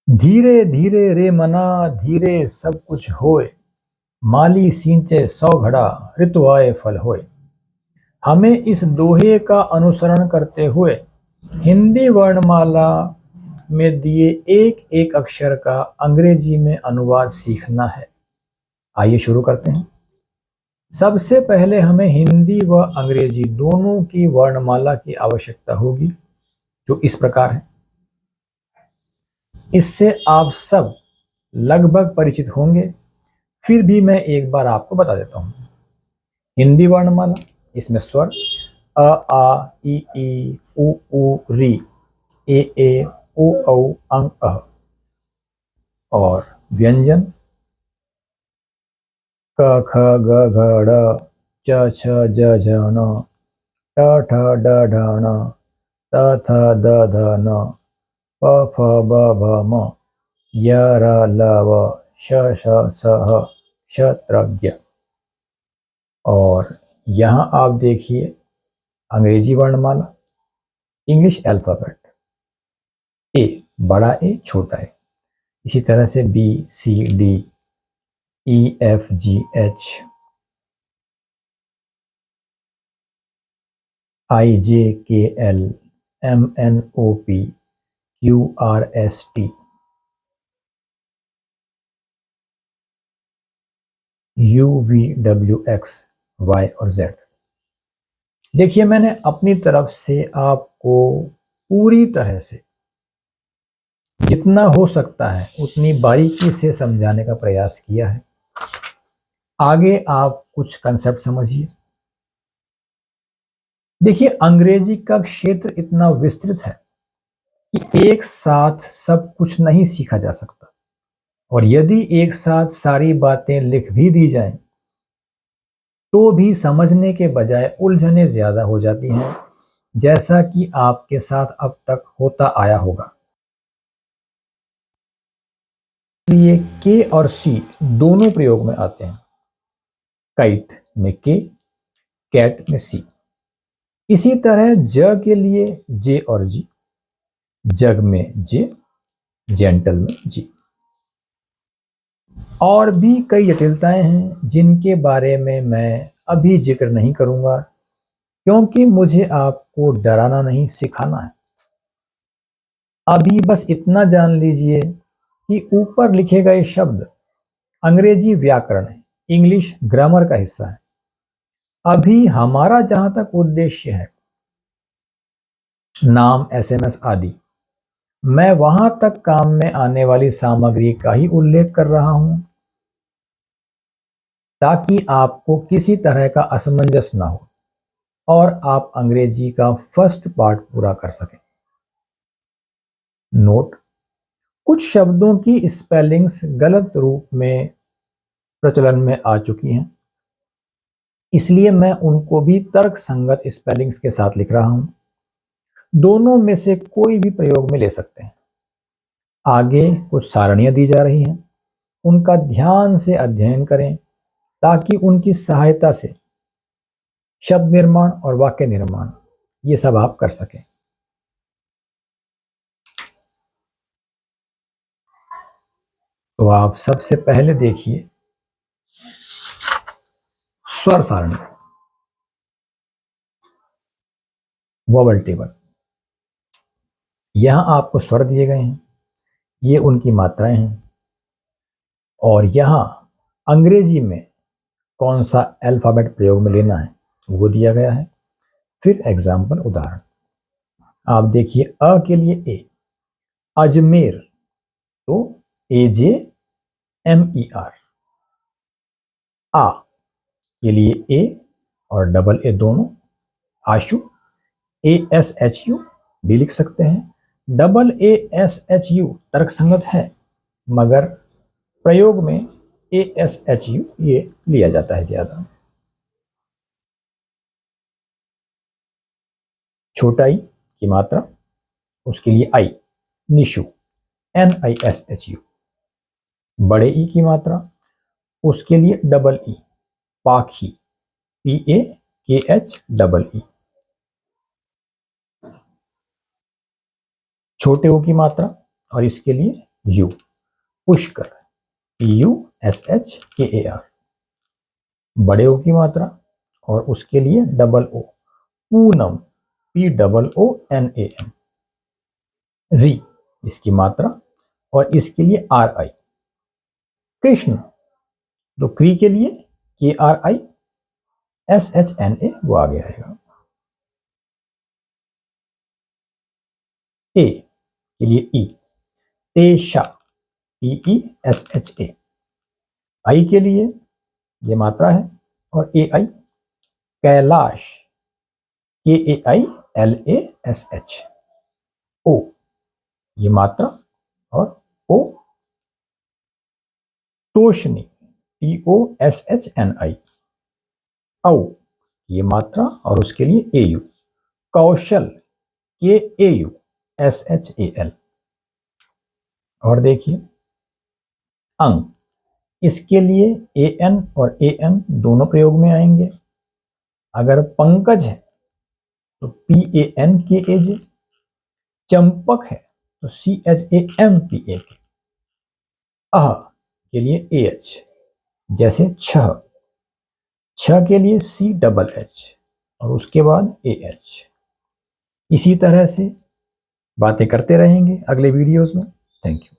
धीरे धीरे रे मना धीरे सब कुछ होए, माली सींचे 100 घड़ा ऋतु आए फल होए। हमें इस दोहे का अनुसरण करते हुए हिंदी वर्णमाला में दिए एक एक अक्षर का अंग्रेजी में अनुवाद सीखना है। आइए शुरू करते हैं। सबसे पहले हमें हिंदी व अंग्रेजी दोनों की वर्णमाला की आवश्यकता होगी, जो इस प्रकार है। इससे आप सब लगभग परिचित होंगे, फिर भी मैं एक बार आपको बता देता हूँ। हिंदी वर्णमाला, इसमें स्वर अ आ इ ई उ ऊ री ए ओ औ अंग अह, और व्यंजन क ख ग घ ड़ च छ ज झ ण ट ठ ड ढ ण त थ द ध न प फ ब भ म य र ल व श श स ह क्षत्रज्ञ। और यहाँ आप देखिए अंग्रेजी वर्णमाला, इंग्लिश अल्फाबेट। ए बड़ा ए छोटा ए, इसी तरह से B C D E F G H I J K L M N O P Q R S T U V W X Y और जेड। देखिए, मैंने अपनी तरफ से आपको पूरी तरह से जितना हो सकता है उतनी बारीकी से समझाने का प्रयास किया है। आगे आप कुछ कंसेप्ट समझिए। देखिए, अंग्रेजी का क्षेत्र इतना विस्तृत है कि एक साथ सब कुछ नहीं सीखा जा सकता, और यदि एक साथ सारी बातें लिख भी दी जाएं, तो भी समझने के बजाय उलझने ज्यादा हो जाती हैं, जैसा कि आपके साथ अब तक होता आया होगा। इसलिए के और सी दोनों प्रयोग में आते हैं। काइट में के, कैट में सी। इसी तरह ज के लिए जे और जी, जग में जे, जेंटल में जी। और भी कई जटिलताएं हैं जिनके बारे में मैं अभी जिक्र नहीं करूंगा, क्योंकि मुझे आपको डराना नहीं, सिखाना है। अभी बस इतना जान लीजिए कि ऊपर लिखे गए शब्द अंग्रेजी व्याकरण है, इंग्लिश ग्रामर का हिस्सा है। अभी हमारा जहां तक उद्देश्य है, नाम, एसएमएस आदि, मैं वहां तक काम में आने वाली सामग्री का ही उल्लेख कर रहा हूं, ताकि आपको किसी तरह का असमंजस ना हो और आप अंग्रेजी का फर्स्ट पार्ट पूरा कर सकें। नोट: कुछ शब्दों की स्पेलिंग्स गलत रूप में प्रचलन में आ चुकी हैं, इसलिए मैं उनको भी तर्क संगत स्पेलिंग्स के साथ लिख रहा हूं। दोनों में से कोई भी प्रयोग में ले सकते हैं। आगे कुछ सारणियां दी जा रही हैं, उनका ध्यान से अध्ययन करें ताकि उनकी सहायता से शब्द निर्माण और वाक्य निर्माण ये सब आप कर सकें। तो आप सबसे पहले देखिए स्वर सारणी, वोवल टेबल। यहां आपको स्वर दिए गए हैं, ये उनकी मात्राएं हैं, और यहां अंग्रेजी में कौन सा अल्फाबेट प्रयोग में लेना है वो दिया गया है। फिर एग्जाम्पल, उदाहरण आप देखिए। अ के लिए ए, अजमेर, तो ए जे एम ई आर। आ के लिए ए और डबल ए दोनों, आशु, ए एस एच यू भी लिख सकते हैं। Double A S H you तर्कसंगत है, मगर प्रयोग में ए एस एच यू ये लिया जाता है ज्यादा। छोटा ई की मात्रा, उसके लिए I, Nishu, N I S H U. बड़े ई की मात्रा, उसके लिए डबल ई, पाखी, पी ए के एच डबल ई। छोटे ओ की मात्रा और इसके लिए यू, पुष्कर, PUSHKAR, बड़े ओ की मात्रा, और उसके लिए डबल ओ, पूनम, POONAM, री, इसकी मात्रा, और इसके लिए RI, कृष्ण, तो क्री के लिए KRISHNA, वो आगे आएगा। ए के लिए ई, तेशा, TESHA, आई के लिए ये मात्रा है, और AI, कैलाश, KAILASH, ओ, ये मात्रा, और ओ, तोशनी, TOSHNI, औ, ये मात्रा, और उसके लिए AU, कौशल, KAUSHAL। और देखिए अंग, इसके लिए AN और AM दोनों प्रयोग में आएंगे। अगर पंकज है तो PANKAJ, चंपक है तो CHAMPAK, अह के लिए AH, जैसे छह, छह के लिए CHH, और उसके बाद AH। इसी तरह से बातें करते रहेंगे अगले वीडियोस में। Thank you.